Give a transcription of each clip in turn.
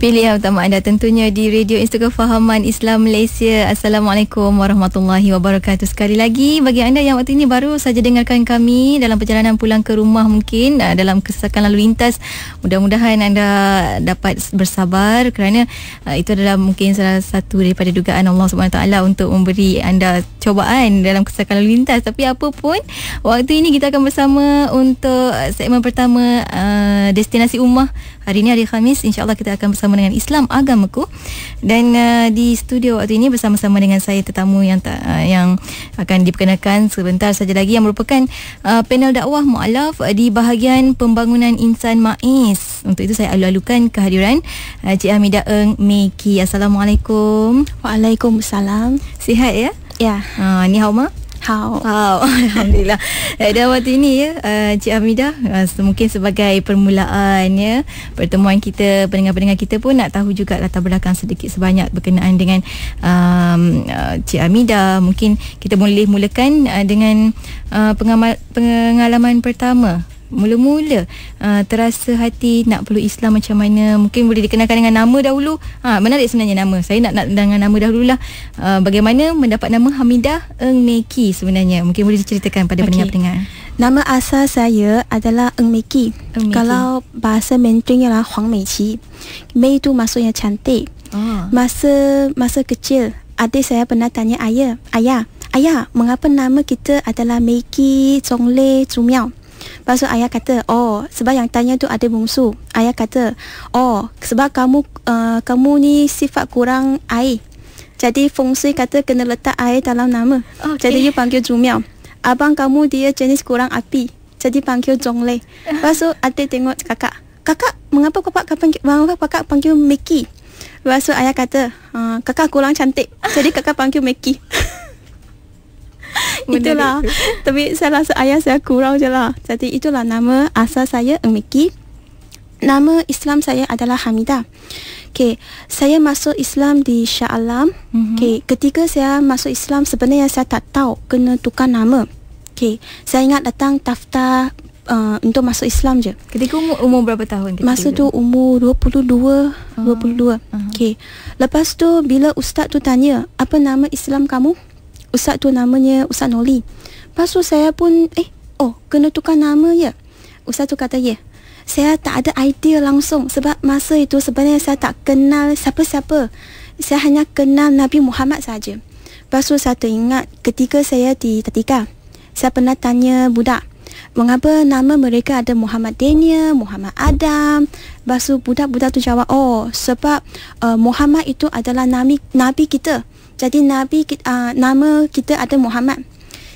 Pilihan utama anda tentunya di Radio Institut Kefahaman Islam Malaysia. Assalamualaikum warahmatullahi wabarakatuh. Sekali lagi bagi anda yang waktu ini baru saja dengarkan kami dalam perjalanan pulang ke rumah, mungkin dalam kesesakan lalu lintas, mudah-mudahan anda dapat bersabar kerana itu adalah mungkin salah satu daripada dugaan Allah SWT untuk memberi anda cobaan dalam kesesakan lalu lintas. Tapi apa pun, waktu ini kita akan bersama untuk segmen pertama, Destinasi Ummah. Hari ini hari Khamis, insya-Allah kita akan bersama dengan Islam Agamaku. Dan di studio waktu ini bersama-sama dengan saya tetamu yang akan diperkenalkan sebentar saja lagi, yang merupakan panel dakwah mualaf di bahagian pembangunan insan MAIS. Untuk itu saya alu-alukan kehadiran Cik Hamidah Ng Meki. Assalamualaikum. Waalaikumsalam. Sihat ya? Ya. Ni hao ma? Hao. Alhamdulillah. Dan waktu ini Cik Hamidah, mungkin sebagai permulaan pertemuan kita, pendengar-pendengar kita pun nak tahu juga latar belakang sedikit sebanyak berkenaan dengan Cik Hamidah. Mungkin kita boleh mulakan dengan pengalaman pertama. Mula-mula terasa hati nak peluk Islam macam mana? Mungkin boleh dikenalkan dengan nama dahulu. Menarik sebenarnya nama. Saya nak dengan nama dahululah. Bagaimana mendapat nama Hamidah Ng Meki sebenarnya? Mungkin boleh diceritakan pada pendengar-pendengar. Nama asal saya adalah Ng Meki. Kalau bahasa Mandarin ialah Huang Meiqi. Mei itu maksudnya cantik. Masa kecil, adik saya pernah tanya ayah, mengapa nama kita adalah Meki, Zonglei, Zumiao? Lepas tu ayah kata, sebab yang tanya tu ada bungsu. Ayah kata, sebab kamu ni sifat kurang air. Jadi feng shui kata kena letak air dalam nama. Jadi you panggil Zumiao. Abang kamu dia jenis kurang api, jadi panggil Zonglei. Lepas tu adik tengok kakak, mengapa kakak panggil Meki? Lepas tu ayah kata, kakak kurang cantik, jadi kakak panggil Meki. Itulah. Tapi saya rasa ayah saya kurang je lah. Jadi itulah nama asal saya, Ng Meki. Nama Islam saya adalah Hamidah. Saya masuk Islam di Shah Alam. Ketika saya masuk Islam, sebenarnya saya tak tahu kena tukar nama. Saya ingat datang daftar untuk masuk Islam je. Ketika umur berapa tahun? Masa tu umur 22. Lepas tu bila ustaz tu tanya, apa nama Islam kamu? Ustaz tu namanya Ustaz Noli. Lepas tu saya pun kena tukar nama ya. Ustaz tu kata ya. Saya tak ada idea langsung, sebab masa itu sebenarnya saya tak kenal siapa-siapa. Saya hanya kenal Nabi Muhammad saja. Lepas tu saya teringat ketika saya di Tatika, saya pernah tanya budak, mengapa nama mereka ada Muhammad Daniel, Muhammad Adam. Lepas tu budak-budak tu jawab, sebab Muhammad itu adalah Nabi kita. Jadi nama kita ada Muhammad.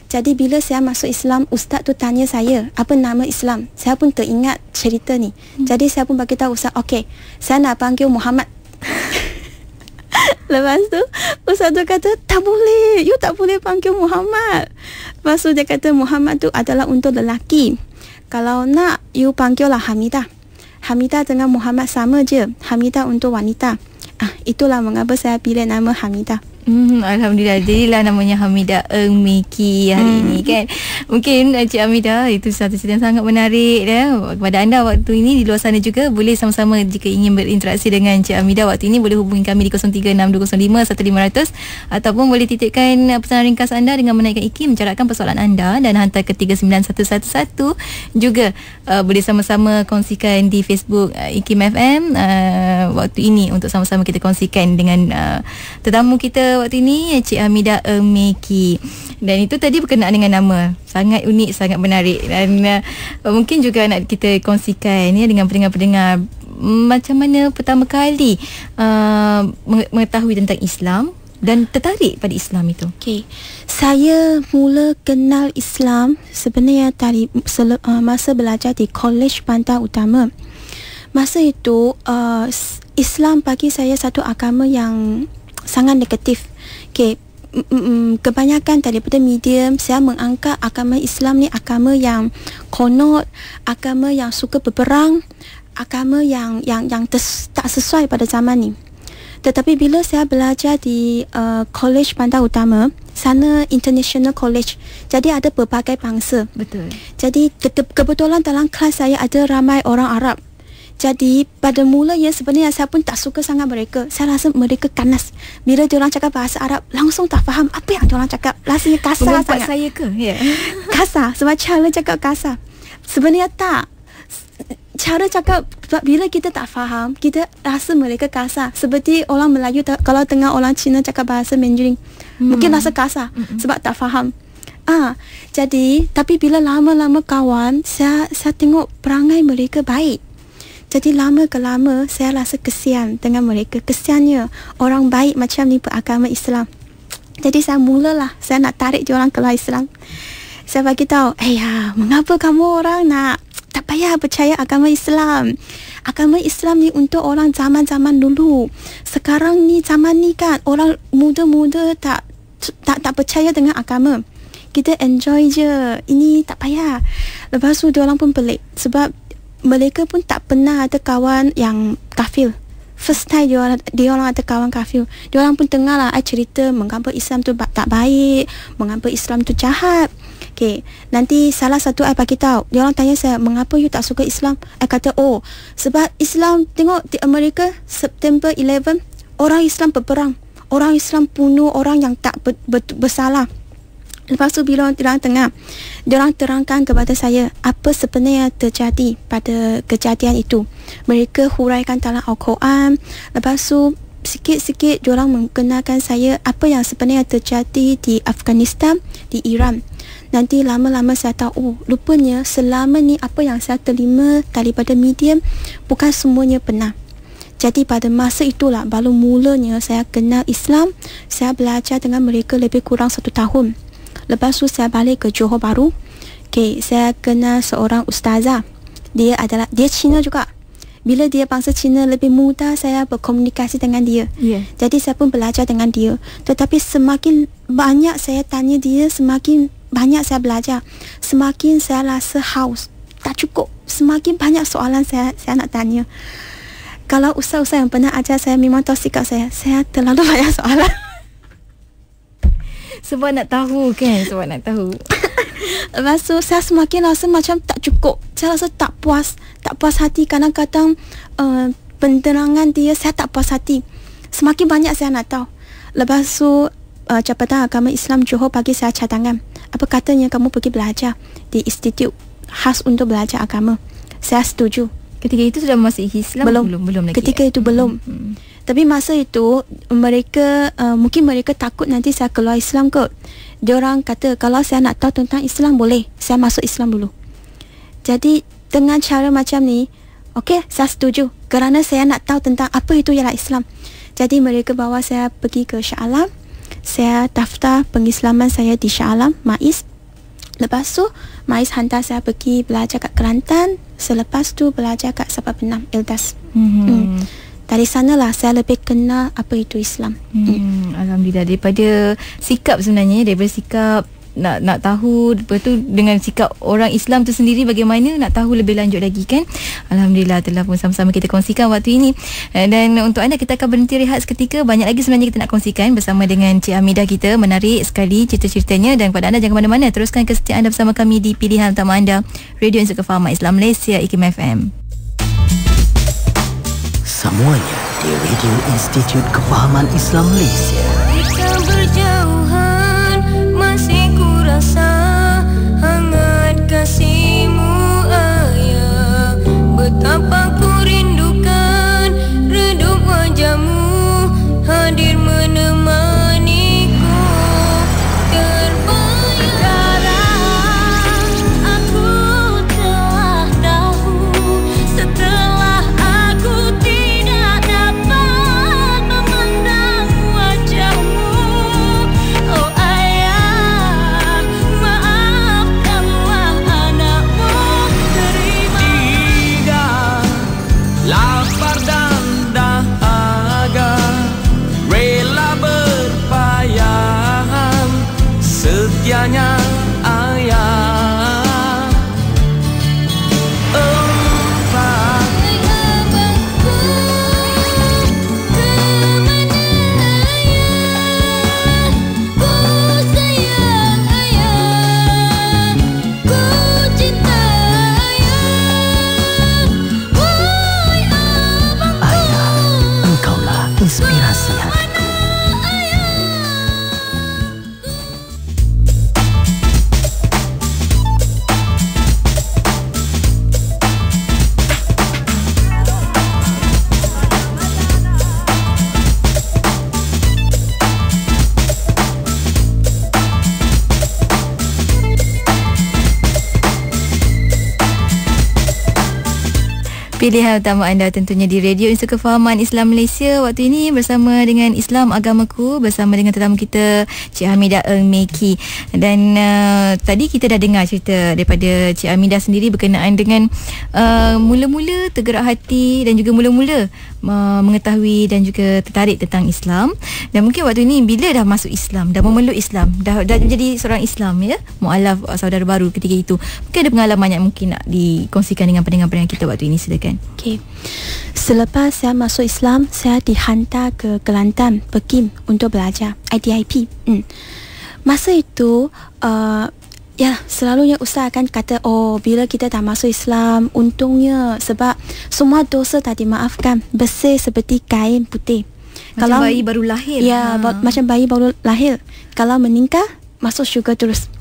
Jadi bila saya masuk Islam, ustaz tu tanya saya, apa nama Islam? Saya pun teringat cerita ni. Jadi saya pun bagi tahu ustaz, saya nak panggil Muhammad. Lepas tu ustaz tu kata, tak boleh, you tak boleh panggil Muhammad. Lepas tu dia kata Muhammad tu adalah untuk lelaki. Kalau nak, you panggil lah Hamidah. Hamidah dengan Muhammad sama je. Hamidah untuk wanita. Itulah mengapa saya pilih nama Hamidah. Alhamdulillah, jadilah namanya Hamidah Ng Meki hari ini kan. Mungkin Cik Hamidah, itu satu cerita yang sangat menarik kepada anda waktu ini. Di luar sana juga boleh sama-sama jika ingin berinteraksi dengan Cik Hamidah waktu ini, boleh hubungi kami di 0362051500 ataupun boleh titipkan pesanan ringkas anda dengan menaikkan IKIM, mencaratkan persoalan anda dan hantar ke 39111. Juga boleh sama-sama kongsikan di Facebook IKIM FM waktu ini untuk sama-sama kita kongsikan dengan tetamu kita waktu ini, Cik Hamidah Ng Meki. Dan itu tadi berkenaan dengan nama, sangat unik, sangat menarik. Dan mungkin juga nak kita kongsikan dengan pendengar-pendengar macam mana pertama kali mengetahui tentang Islam dan tertarik pada Islam itu. Saya mula kenal Islam sebenarnya dari masa belajar di Kolej Bandar Utama. Masa itu Islam bagi saya satu agama yang sangat negatif. Kebanyakan daripada media saya menganggap agama Islam ni agama yang konot, agama yang suka berperang, agama yang tak sesuai pada zaman ni. Tetapi bila saya belajar di Kolej Bandar Utama, sana international college, jadi ada berbagai bangsa. Betul. Jadi kebetulan dalam kelas saya ada ramai orang Arab. Jadi pada mulanya sebenarnya saya pun tak suka sangat mereka. Saya rasa mereka kanas. Bila diorang cakap bahasa Arab, langsung tak faham apa yang diorang cakap. Rasanya kasar Mengumpat sangat. saya ke? Ya. Kasar. Sebab cara cakap kasar. Sebenarnya tak. Cara cakap, bila kita tak faham, kita rasa mereka kasar. Seperti orang Melayu, kalau tengah orang Cina cakap bahasa Mandarin, mungkin rasa kasar sebab tak faham. Jadi, tapi bila lama-lama kawan, saya tengok perangai mereka baik. Jadi lama ke lama saya rasa kesian dengan mereka. Kesiannya orang baik macam ni beragama Islam. Jadi saya mulalah, saya nak tarik diorang keluar Islam. Saya bagi tahu, mengapa kamu orang nak tak payah percaya agama Islam? Agama Islam ni untuk orang zaman-zaman dulu. Sekarang ni zaman ni kan orang muda-muda tak percaya dengan agama. Kita enjoy je. Ini tak payah. Lepas tu diorang pun pelik sebab mereka pun tak pernah ada kawan yang kafir. First time diorang ada kawan kafir. Diorang pun tengah lah cerita mengapa Islam tu tak baik, mengapa Islam tu jahat. Okay, nanti salah satu I bagi tahu. Diorang tanya saya, mengapa you tak suka Islam? I kata, sebab Islam, tengok di Amerika September 11, orang Islam berperang. Orang Islam bunuh orang yang tak bersalah. Lepas tu bila diorang terangkan kepada saya apa sebenarnya terjadi pada kejadian itu. Mereka huraikan dalam Al-Quran. Lepas tu sikit-sikit diorang mengenalkan saya apa yang sebenarnya terjadi di Afghanistan, di Iran. Nanti lama-lama saya tahu, rupanya selama ni apa yang saya terima daripada media bukan semuanya benar. Jadi pada masa itulah baru mulanya saya kenal Islam. Saya belajar dengan mereka lebih kurang 1 tahun. Lepas tu saya balik ke Johor Bahru. Okay, saya kenal seorang ustazah. Dia Cina juga. Bila dia bangsa Cina lebih mudah saya berkomunikasi dengan dia. Jadi saya pun belajar dengan dia. Tetapi semakin banyak saya tanya dia, semakin banyak saya belajar. Semakin saya rasa haus, tak cukup. Semakin banyak soalan saya nak tanya. Kalau ustaz-ustaz yang pernah ajar saya memang tahu sikap saya terlalu banyak soalan. Sebab nak tahu kan, Lepas tu saya semakin rasa macam tak cukup. Saya rasa tak puas hati. Kadang-kadang penerangan dia saya tak puas hati. Semakin banyak saya nak tahu. Lepas tu Jabatan Agama Islam Johor bagi saya cadangan. Apa katanya kamu pergi belajar di institut khas untuk belajar agama. Saya setuju. Ketika itu sudah masih Islam? Belum lagi. Ketika itu belum. Tapi masa itu mereka mungkin mereka takut nanti saya keluar Islam kot. Diorang kata kalau saya nak tahu tentang Islam boleh, saya masuk Islam dulu. Jadi dengan cara macam ni, okey, saya setuju kerana saya nak tahu tentang apa itu ialah Islam. Jadi mereka bawa saya pergi ke Shah Alam. Saya daftar pengislaman saya di Shah Alam, MAIS. Lepas tu MAIS hantar saya pergi belajar kat Kelantan. Selepas tu belajar kat Sabah Benam, Ildas. Dari sanalah saya lebih kenal apa itu Islam. Alhamdulillah, daripada sikap sebenarnya, daripada sikap nak tahu, lepas tu dengan sikap orang Islam tu sendiri bagaimana nak tahu lebih lanjut lagi kan. Alhamdulillah telah pun sama-sama kita kongsikan waktu ini. Dan untuk anda kita akan berhenti rehat seketika. Banyak lagi sebenarnya kita nak kongsikan bersama dengan Cik Hamidah kita. Menarik sekali cerita-ceritanya. Dan kepada anda jangan mana-mana, teruskan kesetiaan anda bersama kami di pilihan utama anda, Radio Institut Kefahaman Islam Malaysia, IKIM FM. Semuanya di Radio Institut Kefahaman Islam Malaysia. Kita berjauhan, masih ku rasa hangat kasihmu ayah. Betapa ku rindukan redup wajahmu hadir menemaniku. Terbayang aku telah tahu setelah aku tidak dapat memandang wajahmu. Oh ayah, Pilihan utama anda tentunya di Radio Institut Kefahaman Islam Malaysia. Waktu ini bersama dengan Islam Agamaku, bersama dengan tetamu kita Cik Hamidah Earl Meki. Dan tadi kita dah dengar cerita daripada Cik Hamidah sendiri berkenaan dengan mula-mula tergerak hati dan juga mula-mula mengetahui dan juga tertarik tentang Islam. Dan mungkin waktu ini bila dah masuk Islam, dah memeluk Islam, dah menjadi seorang Islam, ya, mualaf saudara baru ketika itu, mungkin ada pengalaman yang mungkin nak dikongsikan dengan pendengar-pendengar kita waktu ini. Silakan. Okay. Selepas saya masuk Islam, saya dihantar ke Kelantan, Pekim untuk belajar IDIP. Masa itu ya, selalunya ustaz akan kata, oh, bila kita dah masuk Islam, untungnya sebab semua dosa dah dimaafkan, bersih seperti kain putih. Macam kalau bayi baru lahir. Ya, macam bayi baru lahir. Kalau meninggal, masuk syurga terus.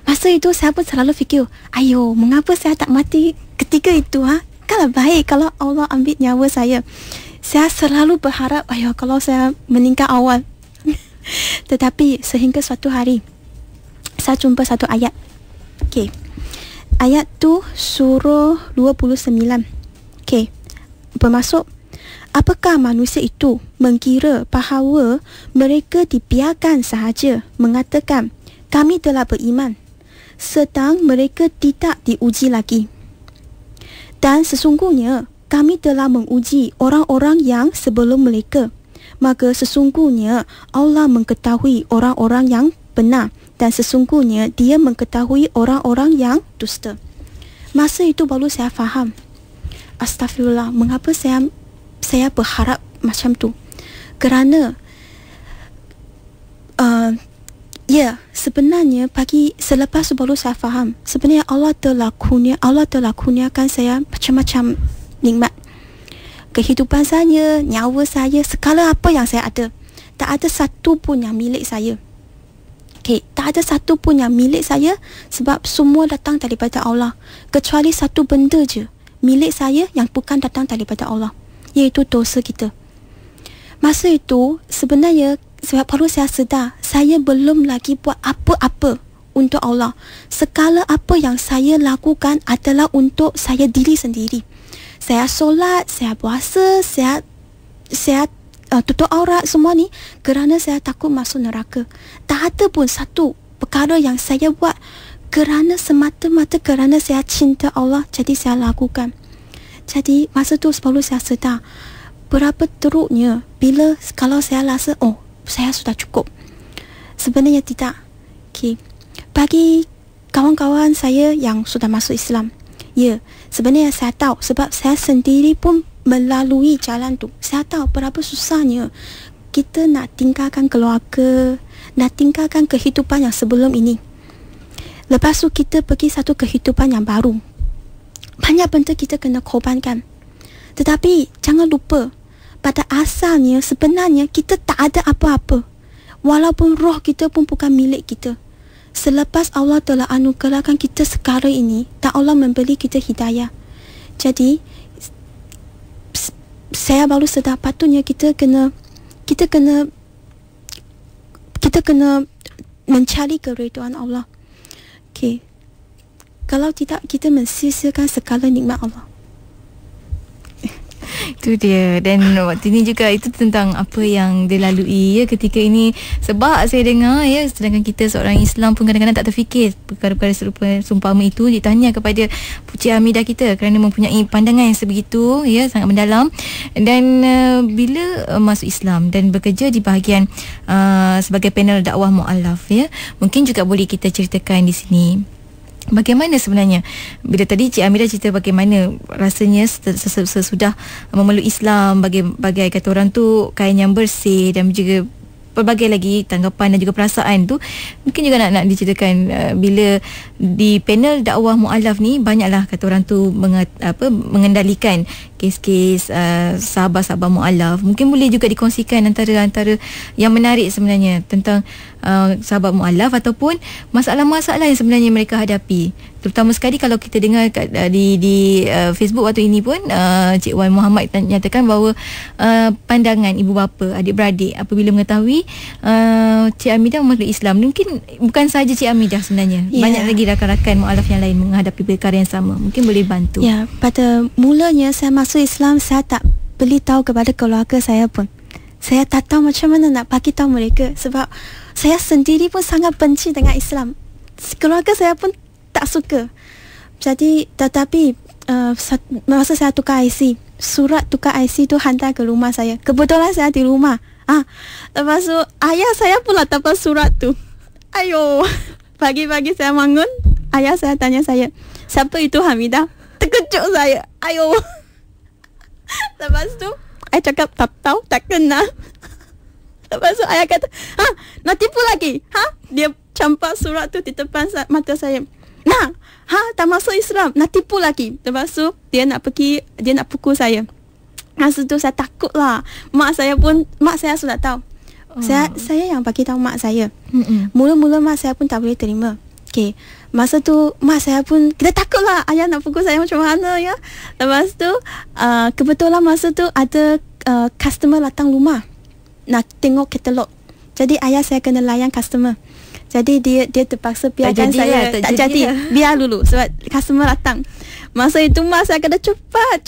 Masa itu saya pun selalu fikir, ayo, mengapa saya tak mati ketika itu, Kalau baik, kalau Allah ambil nyawa saya. Saya selalu berharap, ayo, kalau saya meninggal awal. Tetapi sehingga suatu hari, saya jumpa satu ayat. Okay. Ayat tu surah 29. Okay. Bermaksud, apakah manusia itu mengira bahawa mereka dibiarkan sahaja mengatakan, kami telah beriman, sedang mereka tidak diuji lagi. Dan sesungguhnya kami telah menguji orang-orang yang sebelum mereka. Maka sesungguhnya Allah mengetahui orang-orang yang benar, dan sesungguhnya Dia mengetahui orang-orang yang dusta. Masa itu baru saya faham, astagfirullah, mengapa saya berharap macam tu. Kerana sebenarnya selepas baru saya faham, sebenarnya Allah telah kurniakan saya macam-macam nikmat. Kehidupan saya, nyawa saya, segala apa yang saya ada, tak ada satu pun yang milik saya. Okay, tak ada satu pun yang milik saya, sebab semua datang daripada Allah. Kecuali satu benda je milik saya yang bukan datang daripada Allah, iaitu dosa kita. Masa itu sebenarnya sebab baru saya sedar, saya belum lagi buat apa-apa untuk Allah. Segala apa yang saya lakukan adalah untuk saya diri sendiri. Saya solat, saya puasa, saya tutup aurat, semua ni kerana saya takut masuk neraka. Tak ada pun satu perkara yang saya buat kerana semata-mata kerana saya cinta Allah, jadi saya lakukan. Jadi masa tu baru saya sedar berapa teruknya bila kalau saya rasa, oh, saya sudah cukup. Sebenarnya tidak. Okay. Bagi kawan-kawan saya yang sudah masuk Islam, ya, sebenarnya saya tahu sebab saya sendiri pun melalui jalan tu. Saya tahu berapa susahnya kita nak tinggalkan keluarga, nak tinggalkan kehidupan yang sebelum ini. Lepas tu kita pergi satu kehidupan yang baru. Banyak benda kita kena korbankan. Tetapi jangan lupa, pada asalnya sebenarnya kita tak ada apa-apa. Walaupun roh kita pun bukan milik kita. Selepas Allah telah anugerahkan kita sekarang ini, dan Allah memberi kita hidayah. Jadi saya baru sedar patutnya kita kena mencari keridhaan Allah. Okay. Kalau tidak, kita mensia-siakan segala nikmat Allah. Itu dia. Dan waktu ini juga itu tentang apa yang dia lalui, ya, ketika ini. Sebab saya dengar, ya, sedangkan kita seorang Islam pun kadang-kadang tak terfikir perkara-perkara serupa seumpama itu. Ditanya kepada Cik Hamidah kita kerana mempunyai pandangan yang sebegitu, ya, sangat mendalam. Dan bila masuk Islam dan bekerja di bahagian sebagai panel dakwah mu'alaf, ya, mungkin juga boleh kita ceritakan di sini bagaimana sebenarnya bila tadi Cik Hamidah cerita bagaimana rasanya sesudah memeluk Islam, bagai kata orang tu kain yang bersih, dan juga pelbagai lagi tanggapan dan juga perasaan tu. Mungkin juga nak diceritakan bila di panel dakwah mu'alaf ni banyaklah kata orang tu mengendalikan kes-kes sahabat-sahabat mu'alaf. Mungkin boleh juga dikongsikan antara yang menarik sebenarnya tentang sahabat mu'alaf ataupun masalah-masalah yang sebenarnya mereka hadapi. Terutama sekali kalau kita dengar di Facebook waktu ini pun Cik Wan Muhammad nyatakan bahawa pandangan ibu bapa, adik-beradik apabila mengetahui Cik Hamidah memeluk Islam, mungkin bukan sahaja Cik Hamidah sebenarnya, banyak lagi rakan-rakan mualaf yang lain menghadapi perkara yang sama? Mungkin boleh bantu. Ya, pada mulanya saya masuk Islam, saya tak beritahu kepada keluarga saya pun. Saya tak tahu macam mana nak bagi tahu mereka, sebab saya sendiri pun sangat benci dengan Islam. Keluarga saya pun tak suka. Jadi tetapi masa saya tukar IC, surat tukar IC tu hantar ke rumah saya. Kebetulan saya di rumah. Lepas tu ayah saya pula dapat surat tu. Ayo, pagi-pagi saya bangun, ayah saya tanya saya, siapa itu Hamidah? Terkejut saya. Ayo. Lepas tu saya cakap tak tahu, tak kenal. Lepas tu ayah kata, nak tipu lagi? Dia campak surat tu di depan mata saya. Nah, tak masuk Islam, nak tipu lagi. Lepas tu dia nak pukul saya. Masa tu saya takut lah. Mak saya sudah tahu. Saya yang bagi tahu mak saya. Mula-mula mak saya pun tak boleh terima. Okay. Masa tu mak saya pun, kita takut lah, ayah nak pukul saya macam mana ya. Lepas tu kebetulan masa tu ada customer datang rumah nak tengok katalog. Jadi ayah saya kena layan customer. Jadi dia terpaksa biarkan saya. Tak jadi. Biar dulu sebab customer datang. Masa itu mak saya kata cepat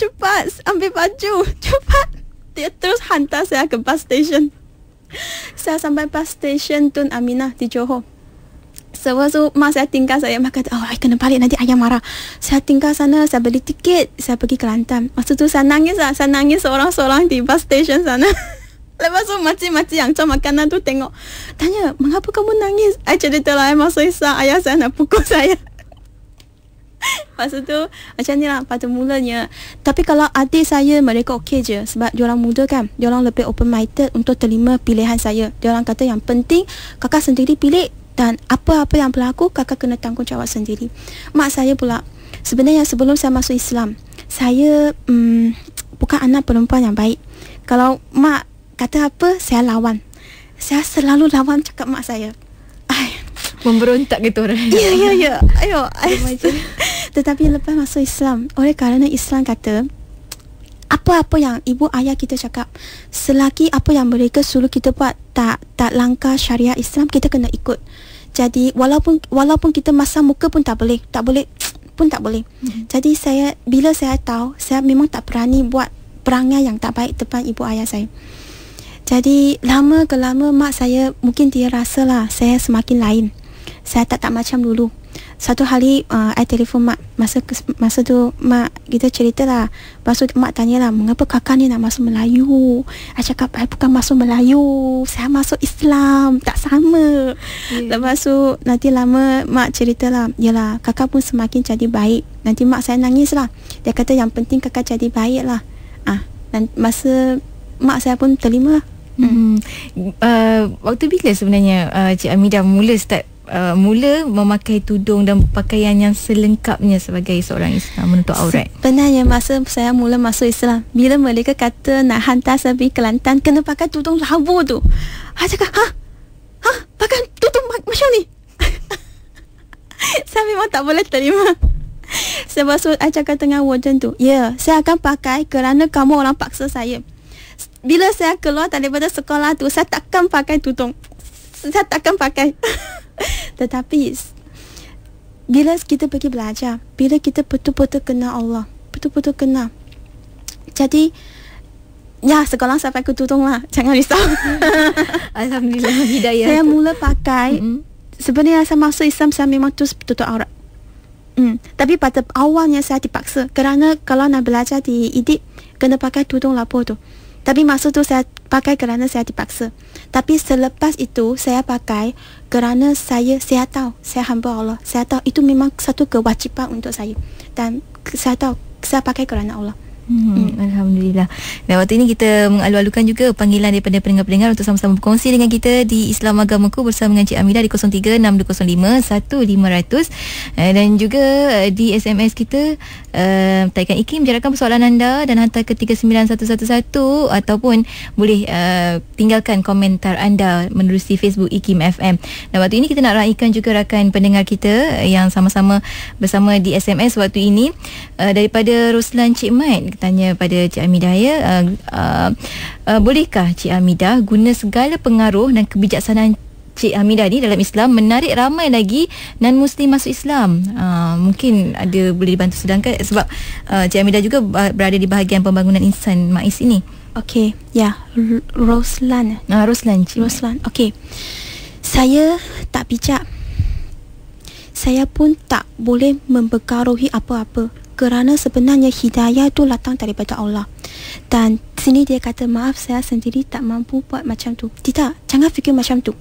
ambil baju, cepat. Dia terus hantar saya ke bus station. Saya sampai bus station Tun Aminah di Johor. Sebab tu mak saya tinggal saya. Mak kata, I kena balik, nanti ayah marah. Saya tinggal sana, saya beli tiket, saya pergi Kelantan. Masa tu saya nangis lah. Saya nangis seorang-seorang di bus station sana. Lepas tu makcik-makcik yang jual makanan tu tengok, tanya, mengapa kamu nangis? I cerita lah, masuk Islam, ayah saya nak pukul saya. Masa tu macam ni lah pada mulanya. Tapi kalau adik saya, mereka okey je. Sebab diorang muda kan, diorang lebih open minded untuk terima pilihan saya. Diorang kata yang penting kakak sendiri pilih, dan apa-apa yang berlaku kakak kena tanggungjawab sendiri. Mak saya pula, sebenarnya sebelum saya masuk Islam, saya bukan anak perempuan yang baik. Kalau mak kata apa, saya lawan. Saya selalu lawan cakap mak saya. Memberontak gitu orang. Ya. Ayo. Tetapi lepas masuk Islam, oleh kerana Islam kata, apa-apa yang ibu ayah kita cakap, selagi apa yang mereka suruh kita buat tak langkah syariat Islam, kita kena ikut. Jadi walaupun kita masam muka pun tak boleh. Jadi bila saya tahu, saya memang tak berani buat perangai yang tak baik depan ibu ayah saya. Jadi lama ke lama mak saya, mungkin dia rasa lah saya semakin lain. Saya tak macam dulu. Satu hari I telefon mak. Masa tu mak, kita cerita lah. Lepas tu mak tanya lah, mengapa kakak ni nak masuk Melayu? I cakap, I bukan masuk Melayu, saya masuk Islam. Tak sama. Lepas tu nanti lama mak cerita lah, yalah kakak pun semakin jadi baik. Nanti mak saya nangis lah. Dia kata yang penting kakak jadi baik lah. Dan masa mak saya pun terima. Waktu bila sebenarnya Cik Hamidah mula memakai tudung dan pakaian yang selengkapnya sebagai seorang Islam, menutup aurat? Sebenarnya masa saya mula masuk Islam, bila mereka kata nak hantar saya pergi Kelantan, kena pakai tudung labu tu, saya cakap, pakai tudung macam ni. Saya memang tak boleh terima. Sebab tu saya cakap dengan warden tu, saya akan pakai kerana kamu orang paksa saya. Bila saya keluar daripada sekolah tu, saya takkan pakai tudung. Saya takkan pakai. Tetapi bila kita pergi belajar, bila kita betul-betul kenal Allah, betul-betul kenal, jadi sekolah saya pakai tudung lah, jangan risau. Alhamdulillah, hidayah. Saya mula pakai. Sebenarnya saya masuk Islam, saya memang terus tutup aurat. Tapi pada awalnya saya dipaksa, kerana kalau nak belajar di IDIP kena pakai tudung lapor tu. Tapi masa tu saya pakai kerana saya dipaksa. Tapi selepas itu saya pakai kerana saya tahu saya hamba Allah. Saya tahu itu memang satu kewajipan untuk saya. Dan saya tahu saya pakai kerana Allah. Alhamdulillah. Dan waktu ini kita mengalu-alukan juga panggilan daripada pendengar-pendengar untuk sama-sama berkongsi dengan kita di Islam Agamaku bersama dengan Cik Hamidah di 0362051500 dan juga di SMS kita taikan IKIM, jarakkan persoalan anda dan hantar ke 39111 ataupun boleh tinggalkan komentar anda menerusi Facebook IKIM FM. Dan waktu ini kita nak raikan juga rakan pendengar kita yang sama-sama bersama di SMS waktu ini. Daripada Roslan Cik Mat tanya pada Cik Hamidah, bolehkah Cik Hamidah guna segala pengaruh dan kebijaksanaan Cik Hamidah ni dalam Islam menarik ramai lagi non-Muslim masuk Islam. Mungkin ada boleh dibantu sedangkan sebab Cik Hamidah juga berada di bahagian pembangunan insan MAIS ini. Okey, ya, Roslan. Roslan. Okey. Saya tak bijak. Saya pun tak boleh mempengaruhi apa-apa kerana sebenarnya hidayah tu datang daripada Allah. Dan sini dia kata, maaf saya sendiri tak mampu buat macam tu. Tidak, jangan fikir macam tu.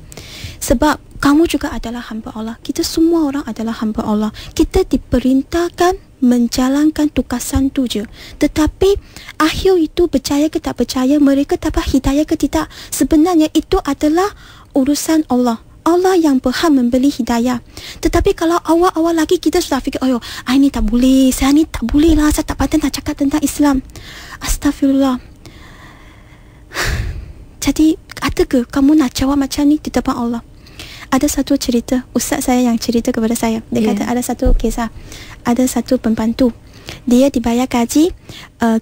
Sebab kamu juga adalah hamba Allah. Kita semua orang adalah hamba Allah. Kita diperintahkan menjalankan tugasan tu je. Tetapi akhir itu percaya ke tak percaya, mereka dapat hidayah ke tidak, sebenarnya itu adalah urusan Allah. Allah yang berhak memberi hidayah. Tetapi kalau awal-awal lagi kita sudah fikir, oh ni tak boleh, saya ni tak boleh lah, saya tak pandai nak cakap tentang Islam. Astagfirullah. Jadi ada ke kamu nak jawab macam ni di depan Allah? Ada satu cerita, ustaz saya yang cerita kepada saya. Dia kata ada satu kisah, ada satu pembantu, dia dibayar gaji,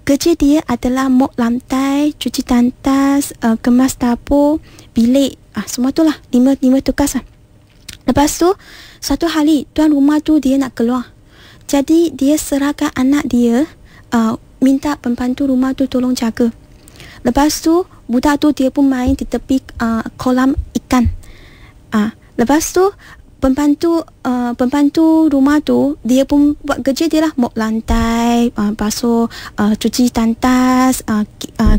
kerja dia adalah mop lantai, cuci tandas, kemas dapur, bilik, semua tu lah, lima tugas lah. Lepas tu satu hari tuan rumah tu dia nak keluar, jadi dia serahkan anak dia, minta pembantu rumah tu tolong jaga. Lepas tu budak tu dia pun main di tepi kolam ikan. Lepas tu pembantu rumah tu dia pun buat kerja dia lah, mop lantai, basuh, cuci tandas,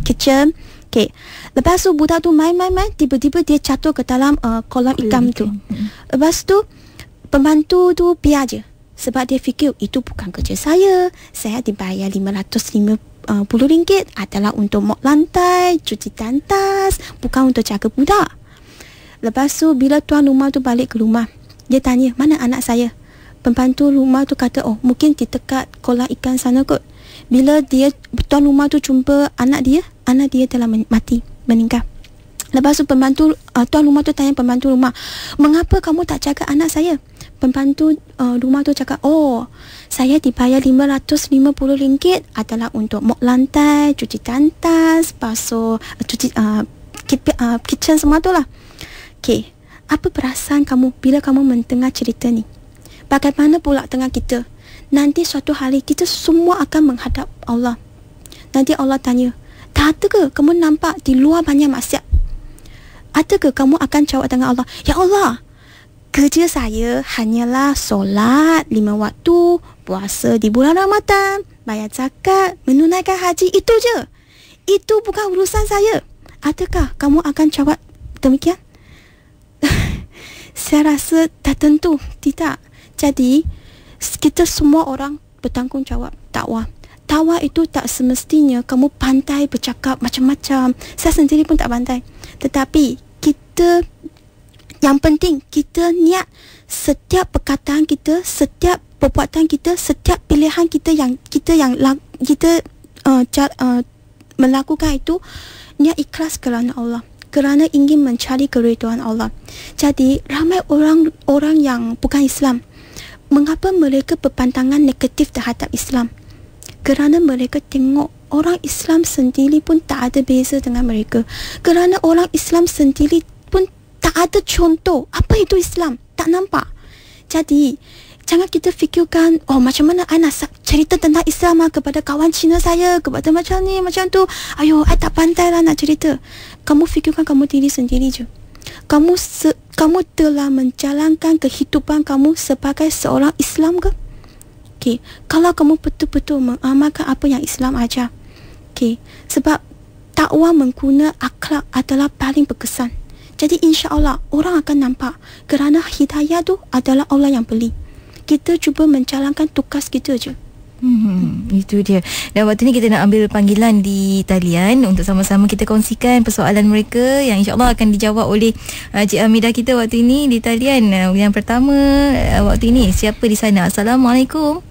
kitchen. Okay. Lepas tu budak tu main, tiba-tiba dia jatuh ke dalam kolam ikan tu. Lepas tu pembantu tu biar je, sebab dia fikir itu bukan kerja saya dibayar RM550 adalah untuk mop lantai, cuci tandas, bukan untuk jaga budak. Lepas tu bila tuan rumah tu balik ke rumah, dia tanya, mana anak saya? Pembantu rumah tu kata, mungkin di dekat kolam ikan sana kot. Bila tuan rumah tu jumpa anak dia telah mati, meninggal. Lepas tu tuan rumah tu tanya pembantu rumah, mengapa kamu tak jaga anak saya? Pembantu rumah tu cakap, saya dibayar RM550 adalah untuk mop lantai, cuci tandas, basuh, cuci kitchen, semua tu lah. Okay, apa perasaan kamu bila kamu mendengar cerita ni? Bagaimana pula dengan kita? Nanti suatu hari kita semua akan menghadap Allah. Nanti Allah tanya, tak ada ke kamu nampak di luar banyak maksiat? Ada ke kamu akan jawab dengan Allah, ya Allah, kerja saya hanyalah solat 5 waktu, puasa di bulan Ramadan, bayar zakat, menunaikan haji, itu je. Itu bukan urusan saya. Adakah kamu akan jawab demikian? Saya rasa tak tentu, tidak. Jadi kita semua orang bertanggungjawab dakwah. Dakwah itu tak semestinya kamu pandai bercakap macam-macam. Saya sendiri pun tak pandai. Tetapi kita, yang penting kita niat setiap perkataan kita, setiap perbuatan kita, setiap pilihan kita yang melakukan itu niat ikhlas kerana Allah, kerana ingin mencari keridhaan Allah. Jadi ramai orang yang bukan Islam, mengapa mereka berpandangan negatif terhadap Islam? Kerana mereka tengok orang Islam sendiri pun tak ada beza dengan mereka. Kerana orang Islam sendiri pun tak ada contoh apa itu Islam, tak nampak. Jadi jangan kita fikirkan, macam mana I nak cerita tentang Islam kepada kawan Cina saya, kepada macam ni, macam tu. I tak pandai lah nak cerita. Kamu fikirkan kamu diri sendiri je. Kamu telah menjalankan kehidupan kamu sebagai seorang Islam ke? Okay. Kalau kamu betul-betul mengamalkan apa yang Islam ajar, okay. Sebab dakwah mengguna akhlak adalah paling berkesan. Jadi insya-Allah orang akan nampak kerana hidayah tu adalah Allah yang beri. Kita cuba menjalankan tugas kita je. Itu dia. Dan waktu ni kita nak ambil panggilan di talian untuk sama-sama kita kongsikan persoalan mereka yang insya-Allah akan dijawab oleh Cik Hamidah kita waktu ini di talian. Yang pertama waktu ini, siapa di sana? Assalamualaikum.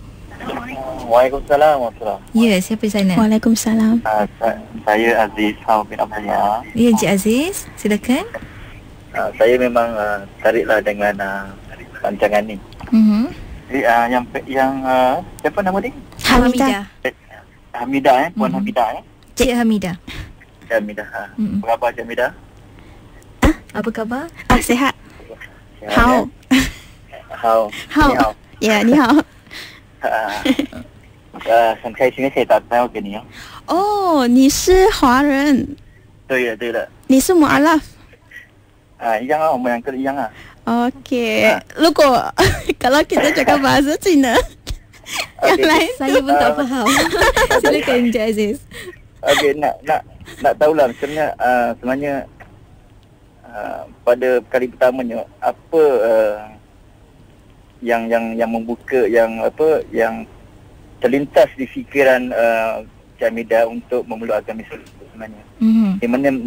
Waalaikumsalam warahmatullahi. Ya, siapa di sana? Waalaikumsalam. Saya Aziz bin Abdullah. Ya, Encik Aziz, silakan. Saya memang tariklah dengan rancangan ni. Jadi yang siapa nama dia? Hamidah. Hamidah Puan Hamidah Cik Hamidah. Cik Hamidah. Apa khabar Cik Hamidah? Apa khabar? Sihat. 好，好，好你好。 Yeah, 你好。很开心可以打电话给你哦。哦，你是华人，对了对了，你是mu'alaf。一样啊，我们两个一样啊。Okay, kalau kita cakap bahasa Cina, yang lain Saya pun tak faham. Silakan Encik Aziz. Okey, nak tahulah sebenarnya pada kali pertamanya apa yang membuka yang terlintas di fikiran Cik Hamidah untuk memeluk agama Islam sebenarnya.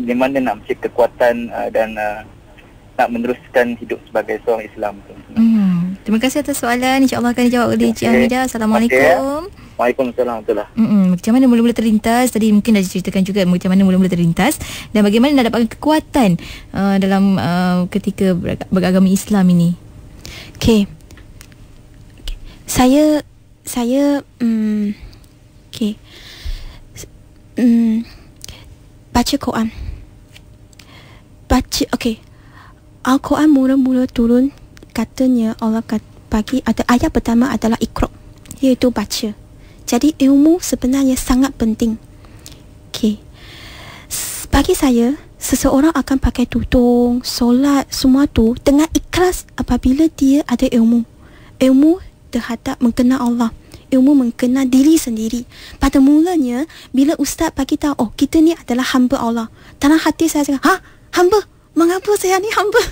Di mana nak mencari kekuatan dan nak meneruskan hidup sebagai seorang Islam tu. Terima kasih atas soalan. InsyaAllah akan dijawab oleh Cik Hamidah. Assalamualaikum. Waalaikumsalam. Macam mana mula-mula terlintas? Tadi mungkin dah diceritakan juga macam mana mula-mula terlintas dan bagaimana nak dapatkan kekuatan dalam ketika beragama Islam ini. Okay. Saya baca Quran. Al-Quran mula-mula turun, katanya Allah bagi ada ayat pertama adalah Iqra, iaitu baca. Jadi ilmu sebenarnya sangat penting. Bagi saya, seseorang akan pakai tudung, solat, semua tu dengan ikhlas apabila dia ada ilmu terhadap mengenal Allah, ilmu mengenal diri sendiri. Pada mulanya bila ustaz bagi tahu, oh kita ni adalah hamba Allah, dalam hati saya cakap, hamba? Mengapa saya ni hamba?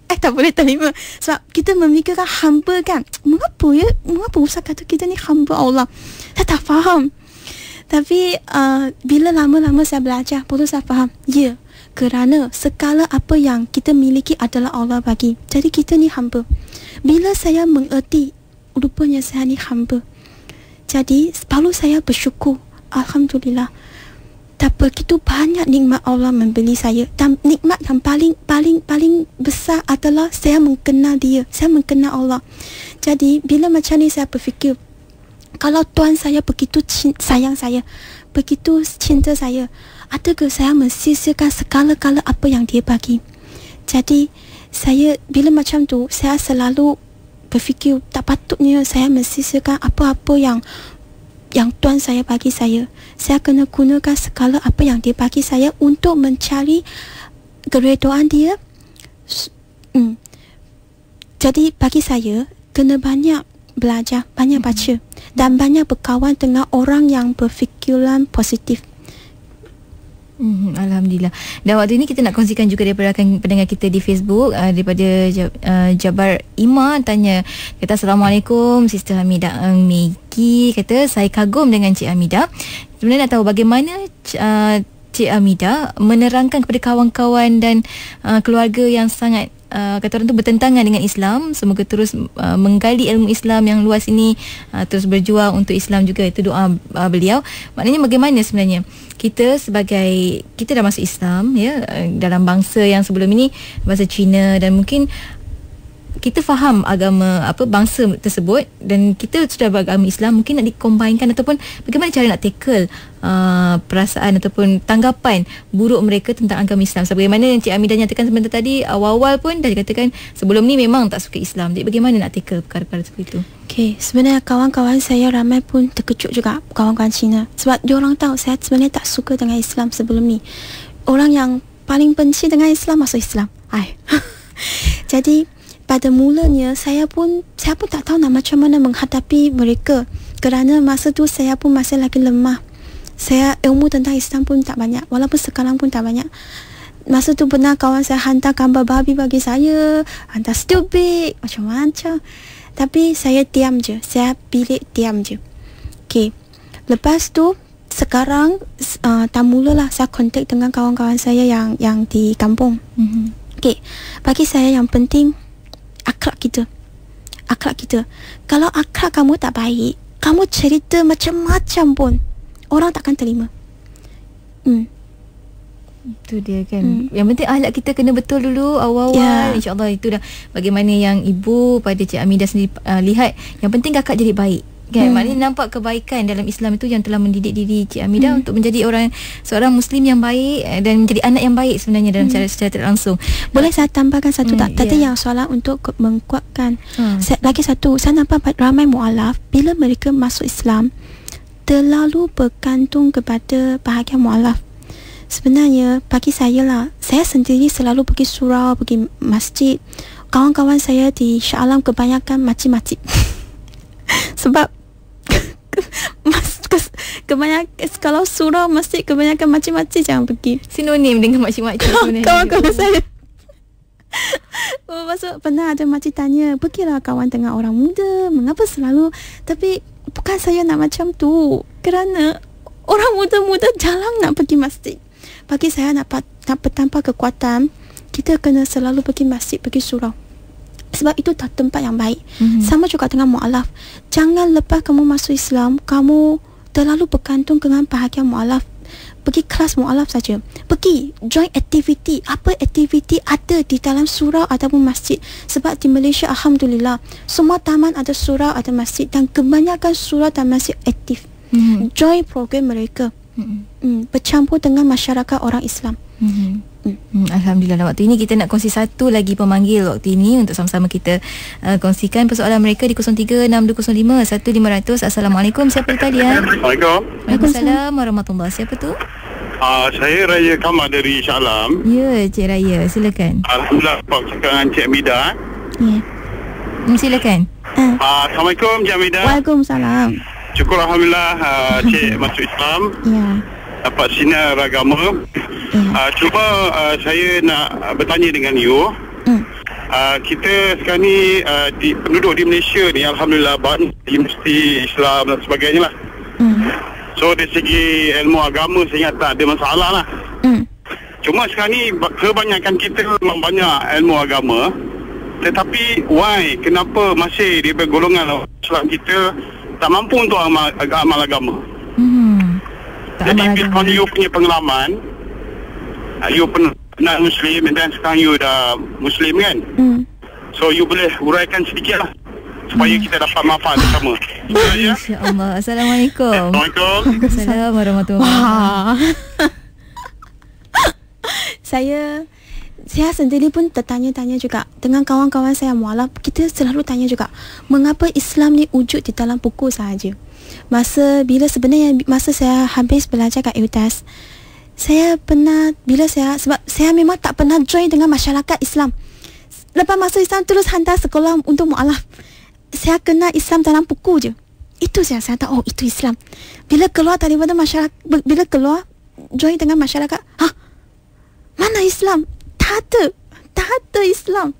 Tak boleh terima. Sebab kita memikirkan hamba kan, mengapa ustaz kata kita ni hamba Allah? Saya tak faham. Tapi bila lama-lama saya belajar, baru saya faham. Ya, kerana segala apa yang kita miliki adalah Allah bagi. Jadi kita ni hamba. Bila saya mengerti, rupanya saya ni hamba, jadi baru saya bersyukur. Alhamdulillah, tak begitu banyak nikmat Allah memberi saya. Dan nikmat yang paling besar adalah saya mengenal dia, saya mengenal Allah. Jadi bila macam ni saya berfikir, kalau Tuhan saya begitu sayang saya, begitu cinta saya, adakah saya mensia-siakan segala-gala apa yang dia bagi? Jadi saya bila macam tu, saya selalu berfikir tak patutnya saya mensia-siakan apa-apa yang Tuhan saya bagi saya. Saya kena gunakan segala apa yang dia bagi saya untuk mencari keredaan dia. Jadi bagi saya kena banyak belajar, banyak baca dan banyak berkawan dengan orang yang berfikiran positif. Alhamdulillah. Dan waktu ini kita nak kongsikan juga daripada rakan pendengar kita di Facebook, daripada Jabar Ima tanya, kata Assalamualaikum Sister Hamidah Megi, kata saya kagum dengan Cik Hamidah. Sebenarnya nak tahu bagaimana Cik Hamidah menerangkan kepada kawan-kawan dan keluarga yang sangat kata orang tu bertentangan dengan Islam. Semoga terus menggali ilmu Islam yang luas ini, terus berjuang untuk Islam juga. Itu doa beliau. Maknanya bagaimana sebenarnya kita sebagai, kita dah masuk Islam ya, dalam bangsa yang sebelum ini bangsa Cina, dan mungkin kita faham agama bangsa tersebut dan kita sudah beragama Islam, mungkin nak dikombinkan ataupun bagaimana cara nak tackle perasaan ataupun tanggapan buruk mereka tentang agama Islam. Sebagaimana Encik Hamidah nyatakan sebentar tadi, awal-awal pun dah dikatakan sebelum ni memang tak suka Islam. Jadi bagaimana nak tackle perkara-perkara seperti itu? Sebenarnya kawan-kawan saya ramai pun terkejut juga, kawan-kawan Cina, sebab diorang tahu saya sebenarnya tak suka dengan Islam sebelum ni. Orang yang paling benci dengan Islam masuk Islam. Jadi pada mulanya saya pun tak tahu macam mana menghadapi mereka, kerana masa tu saya pun masih lagi lemah. Saya ilmu tentang Islam pun tak banyak, walaupun sekarang pun tak banyak. Masa tu pernah kawan saya hantar gambar babi bagi saya, hantar stupid, macam-macam. Tapi saya diam je, saya pilih diam je. Lepas tu sekarang tak mulalah saya kontak dengan kawan-kawan saya yang di kampung. Bagi saya yang penting akhlak kita. Kalau akhlak kamu tak baik, kamu cerita macam-macam pun orang takkan terima. Itu dia kan. Yang penting akhlak kita kena betul dulu awal-awal. InsyaAllah itu dah bagaimana yang ibu pada Cik Hamidah sendiri lihat. Yang penting kakak jadi baik. Kan, maknanya nampak kebaikan dalam Islam itu yang telah mendidik diri Cik Hamidah untuk menjadi seorang Muslim yang baik dan menjadi anak yang baik sebenarnya dalam secara tidak langsung. Boleh saya tambahkan satu tak? Tadi yang soalan untuk menguatkan. Lagi satu, saya nampak ramai mu'alaf bila mereka masuk Islam terlalu bergantung kepada bahagian mu'alaf. Sebenarnya bagi saya lah, saya sendiri selalu pergi surau, pergi masjid. Kawan-kawan saya di Shah Alam kebanyakan makcik-makcik. Sebab kebanyakan kalau surau masjid kebanyakan makcik-makcik jangan pergi. Sinonim dengan makcik-makcik sebenarnya. Kawan-kawan saya. Maksud pernah ada makcik tanya, pergilah kawan dengan orang muda, mengapa selalu? Tapi bukan saya nak macam tu, kerana orang muda-muda jarang nak pergi masjid. Bagi saya nak bertambah kekuatan, kita kena selalu pergi masjid, pergi surau. Sebab itu tempat yang baik. Sama juga dengan mu'alaf. Jangan lepas kamu masuk Islam, kamu terlalu bergantung dengan bahagian mu'alaf. Pergi kelas mu'alaf saja. Pergi join aktiviti. Apa aktiviti ada di dalam surau ataupun masjid. Sebab di Malaysia, Alhamdulillah, semua taman ada surau, ada masjid. Dan kebanyakan surau dan masjid aktif. Join program mereka. Bercampur dengan masyarakat orang Islam. Alhamdulillah. Waktu ini kita nak kongsi satu lagi pemanggil waktu ini untuk sama-sama kita kongsikan persoalan mereka di 0362051500. Assalamualaikum. Siapa di talian? Assalamualaikum. Waalaikumsalam warahmatullahi. Siapa tu? Saya Raya Kamal dari Shah Alam. Ya, Cik Raya, silakan. Alhamdulillah, Pak cakap dengan Cik Hamidah. Silakan. Assalamualaikum Cik Hamidah. Waalaikumsalam. Syukur Alhamdulillah Cik masuk Islam. Ya. Dapat sinar agama. Cuma saya nak bertanya dengan you. Kita sekarang ni penduduk di Malaysia ni Alhamdulillah banyak universiti Islam dan sebagainya lah. So dari segi ilmu agama saya ingat tak ada masalah lah. Cuma sekarang ni kebanyakan kita memang banyak ilmu agama, tetapi why, kenapa masih di golongan Islam kita tak mampu untuk amal agama? Jadi kalau you punya pengalaman, you pernah Muslim dan sekarang you dah Muslim kan? So you boleh uraikan sedikit lah supaya kita dapat manfaat bersama. InsyaAllah. Assalamualaikum. Assalamualaikum. Assalamualaikum warahmatullahi. Saya sendiri pun tertanya-tanya juga dengan kawan-kawan saya mualaf. Kita selalu tanya juga, mengapa Islam ni wujud di dalam buku sahaja? Masa saya habis belajar kat UTAS, saya pernah sebab saya memang tak pernah join dengan masyarakat Islam. Lepas masuk Islam terus hantar sekolah untuk mualaf. Saya kenal Islam dalam buku je. Itu saya tahu, itu Islam. Bila keluar daripada masyarakat, bila keluar join dengan masyarakat, mana Islam? Tak ada Islam.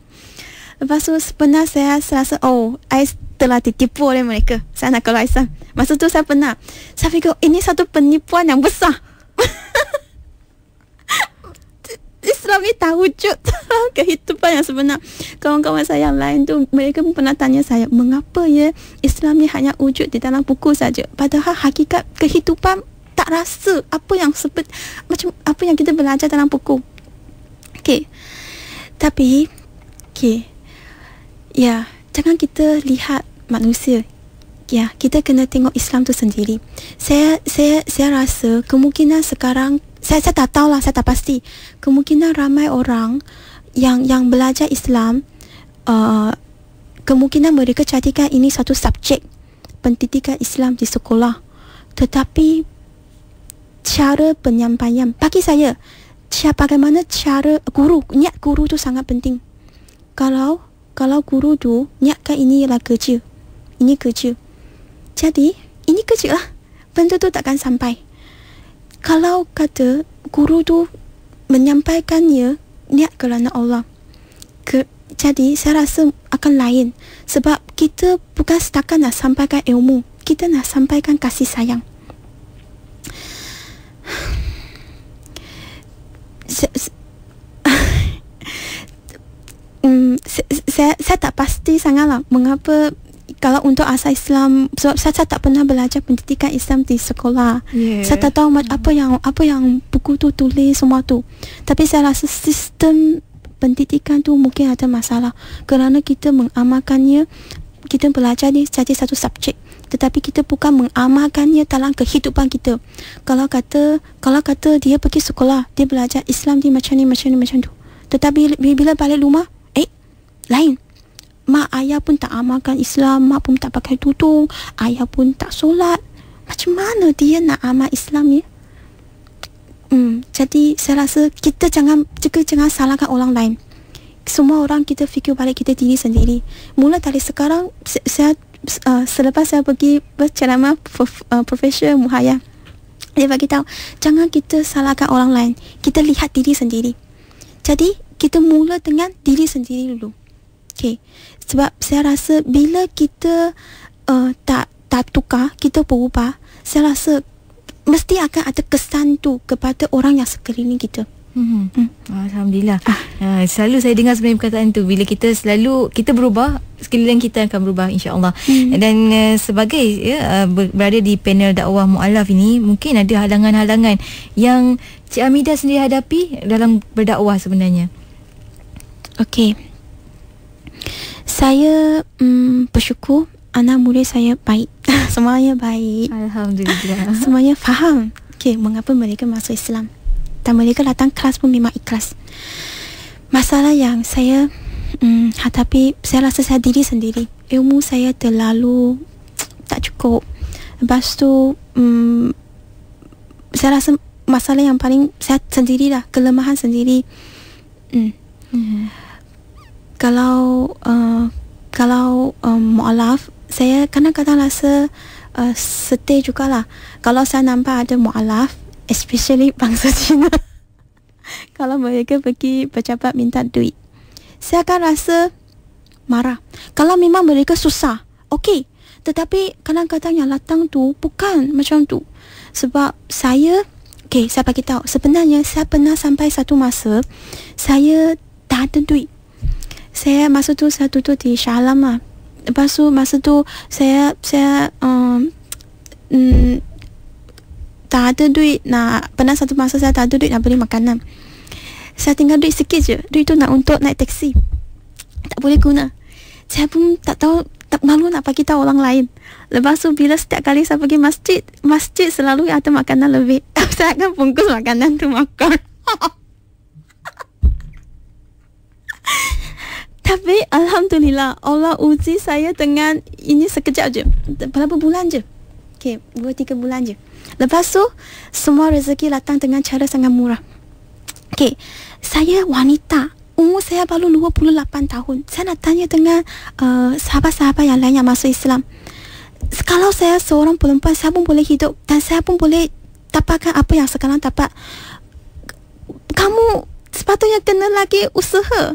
Lepas tu pernah saya rasa, I telah ditipu oleh mereka. Saya nak keluar Islam. Masa tu saya fikir ini satu penipuan yang besar. Islam ni tak wujud kehidupan yang sebenar. Kawan-kawan saya yang lain tu, mereka pun pernah tanya saya, mengapa ya Islam ni hanya wujud di dalam buku saja, padahal hakikat kehidupan tak rasa macam apa yang kita belajar dalam buku. Tapi jangan kita lihat manusia. Kita kena tengok Islam tu sendiri. Saya rasa kemungkinan sekarang, saya tak tahu lah, saya tak pasti, kemungkinan ramai orang yang belajar Islam, kemungkinan mereka jadikan ini satu subjek pendidikan Islam di sekolah. Tetapi cara penyampaian, bagi saya, bagaimana cara niat guru tu sangat penting. Kalau guru tu niatkan ini ialah kerja, ini kerja, jadi ini kerja lah, benda tu takkan sampai. Kalau kata guru tu menyampaikannya niat kerana Allah, jadi saya rasa akan lain. Sebab kita bukan setakat nak sampaikan ilmu, kita nak sampaikan kasih sayang. Saya tak pasti sangatlah mengapa kalau untuk asal Islam, sebab saya tak pernah belajar pendidikan Islam di sekolah. Saya tak tahu apa yang buku tu tulis semua tu. Tapi saya rasa sistem pendidikan tu mungkin ada masalah kerana kita mengamalkannya, kita belajar ni jadi satu subjek. tetapi kita bukan mengamalkannya dalam kehidupan kita. Kalau kata dia pergi sekolah, dia belajar Islam dia macam ni tu. Tetapi bila balik rumah, lain. Mak ayah pun tak amalkan Islam, mak pun tak pakai tudung, ayah pun tak solat. Macam mana dia nak amal Islam ya? Jadi saya rasa kita jangan salahkan orang lain. Semua orang kita fikir balik kita diri sendiri. Mula dari sekarang, saya selepas saya pergi berceramah Profesor Muhaya, dia bagi tahu jangan kita salahkan orang lain, kita lihat diri sendiri. Jadi kita mula dengan diri sendiri dulu. Okay. Sebab saya rasa bila kita tak tukar, kita berubah, saya rasa mesti akan ada kesan tu kepada orang yang sekeliling kita. Alhamdulillah. Selalu saya dengar sebenarnya perkataan tu, bila kita berubah, sekeliling kita akan berubah, insya-Allah. Dan sebagai berada di panel dakwah mualaf ini, mungkin ada halangan-halangan yang Cik Hamidah sendiri hadapi dalam berdakwah sebenarnya. Okey. Saya bersyukur anak murid saya baik. Semuanya baik. Alhamdulillah. Semuanya faham mengapa mereka masuk Islam. Dan mereka datang kelas pun memang ikhlas. Masalah yang saya hadapi, saya rasa saya diri sendiri. Ilmu saya terlalu tak cukup. Lepas tu saya rasa masalah yang paling saya sendirilah, kelemahan sendiri. Kalau mu'alaf, saya kadang-kadang rasa sedih jugalah kalau saya nampak ada mu'alaf, especially bangsa Cina. Kalau mereka pergi pejabat minta duit, saya akan rasa marah. Kalau memang mereka susah, okey. Tetapi kadang-kadang yang datang tu bukan macam tu. Sebab saya bagi tahu, sebenarnya saya pernah sampai satu masa saya tak ada duit. Masa tu saya duduk di Shah Alam lah. Lepas tu masa tu saya tak ada duit pernah satu masa saya tak ada duit nak beli makanan. Saya tinggal duit sikit je. Duit tu nak untuk naik taksi, tak boleh guna. Saya pun tak tahu, tak malu nak bagi tahu orang lain. Lepas tu bila setiap kali saya pergi masjid selalu ada makanan lebih. Saya akan bungkus makanan tu makan. Tapi Alhamdulillah, Allah uji saya dengan ini sekejap je, berapa bulan je, 2-3 bulan je. Lepas tu semua rezeki datang dengan cara sangat murah. Saya wanita, umur saya baru 28 tahun. Saya nak tanya dengan sahabat-sahabat yang lain yang masuk Islam, kalau saya seorang perempuan, saya pun boleh hidup dan saya pun boleh dapatkan apa yang sekarang dapat. Kamu sepatutnya kena lagi usaha.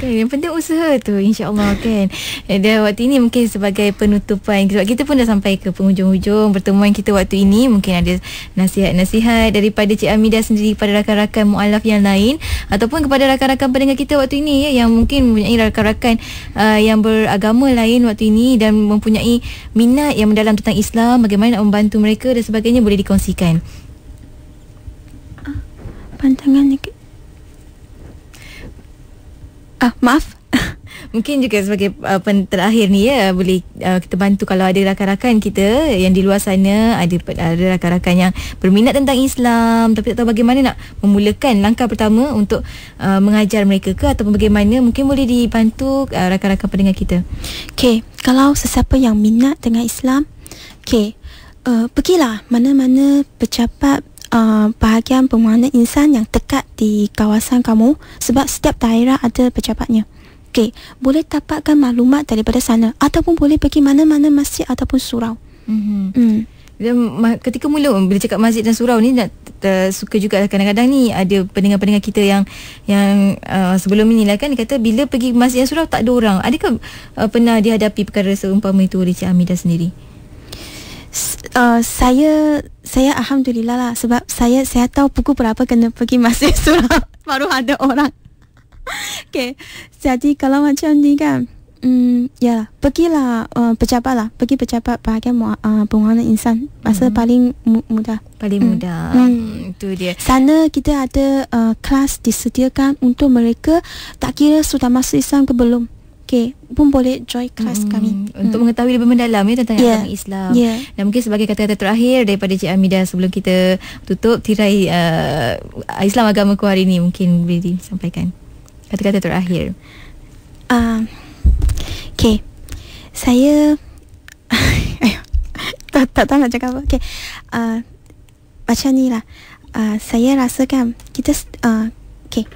Yang penting usaha tu, insya-Allah kan. Dan waktu ini mungkin sebagai penutupan, sebab kita pun dah sampai ke penghujung-hujung pertemuan kita waktu ini, mungkin ada nasihat-nasihat daripada Cik Hamidah sendiri kepada rakan-rakan mualaf yang lain, ataupun kepada rakan-rakan pendengar kita waktu ini yang mungkin mempunyai rakan-rakan yang beragama lain waktu ini dan mempunyai minat yang mendalam tentang Islam, bagaimana nak membantu mereka dan sebagainya, boleh dikongsikan pandangan ni. Maaf. Mungkin juga sebagai terakhir ni boleh kita bantu kalau ada rakan-rakan kita yang di luar sana, ada rakan-rakan yang berminat tentang Islam tapi tak tahu bagaimana nak memulakan langkah pertama untuk mengajar mereka ke, ataupun bagaimana, mungkin boleh dibantu rakan-rakan pendengar kita. Kalau sesiapa yang minat dengan Islam, pergilah mana-mana pejabat bahagian pembangunan insan yang dekat di kawasan kamu, sebab setiap daerah ada pejabatnya. Boleh dapatkan maklumat daripada sana, ataupun boleh pergi mana-mana masjid ataupun surau. Ketika mula bila cakap masjid dan surau ni, suka juga kadang-kadang ni ada pendengar-pendengar kita yang sebelum ini lah kan, dia kata bila pergi masjid dan surau tak ada orang. Adakah pernah dihadapi perkara seumpama itu oleh Cik Hamidah sendiri? Saya Alhamdulillah lah, sebab saya tahu pukul berapa kena pergi masjid surau baru ada orang. Jadi kalau macam ni kan, pergilah pejabat lah, pergi pejabat bahagian pembangunan insan, masa paling mudah. Itu dia. Sana kita ada kelas disediakan untuk mereka, tak kira sudah masuk Islam ke belum. okay, pun boleh join kelas kami. Untuk mengetahui lebih mendalam tentang agama Islam. Dan mungkin sebagai kata-kata terakhir daripada Cik Hamidah sebelum kita tutup tirai Islam agamaku hari ini, mungkin boleh disampaikan kata-kata terakhir. Okay, saya tak tahu nak cakap apa. Okay, macam ni lah. Saya rasakan kita okay,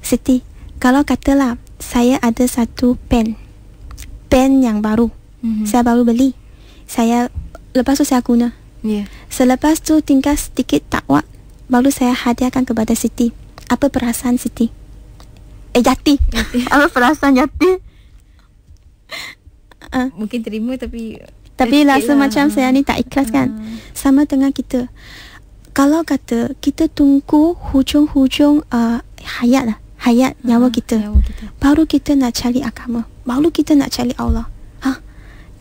Siti, kalau katalah saya ada satu pen yang baru, saya baru beli, lepas tu saya guna. Selepas tu tinggal sedikit takwa, baru saya hadiahkan kepada Siti. Apa perasaan Siti? Yati. Apa perasaan Yati? Mungkin terima tapi rasa macam saya ni tak ikhlas kan. Sama dengan kita, kalau kata kita tunggu hujung hayat nyawa kita, baru kita nak cari agama, baru kita nak cari Allah.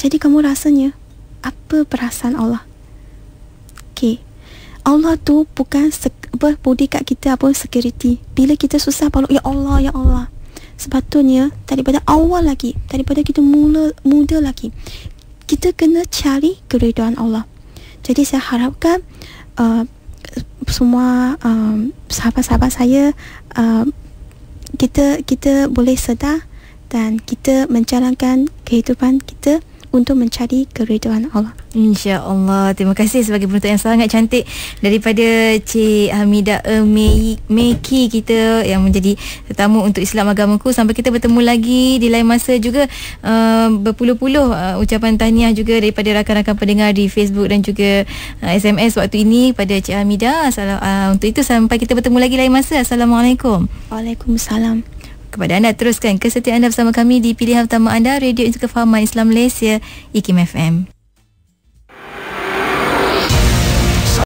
Jadi kamu rasanya apa perasaan Allah? Okay, Allah tu bukan bodyguard kita apa security. Bila kita susah, baru ya Allah. Sepatutnya daripada awal lagi, daripada kita muda lagi, kita kena cari keridhaan Allah. Jadi saya harapkan semua sahabat-sahabat saya, kita boleh sedar dan kita menjalankan kehidupan kita untuk mencari keridhaan Allah. InsyaAllah. Terima kasih sebagai penutup yang sangat cantik daripada Cik Hamidah Meki kita yang menjadi tetamu untuk Islam Agamaku. Sampai kita bertemu lagi di lain masa juga. Berpuluh-puluh ucapan tahniah juga daripada rakan-rakan pendengar di Facebook dan juga SMS waktu ini pada Cik Hamidah. Untuk itu sampai kita bertemu lagi lain masa. Assalamualaikum. Waalaikumsalam. Kepada anda, teruskan kesetiaan anda bersama kami di pilihan utama anda, Radio Institut Kefahaman Islam Malaysia, IKIM FM.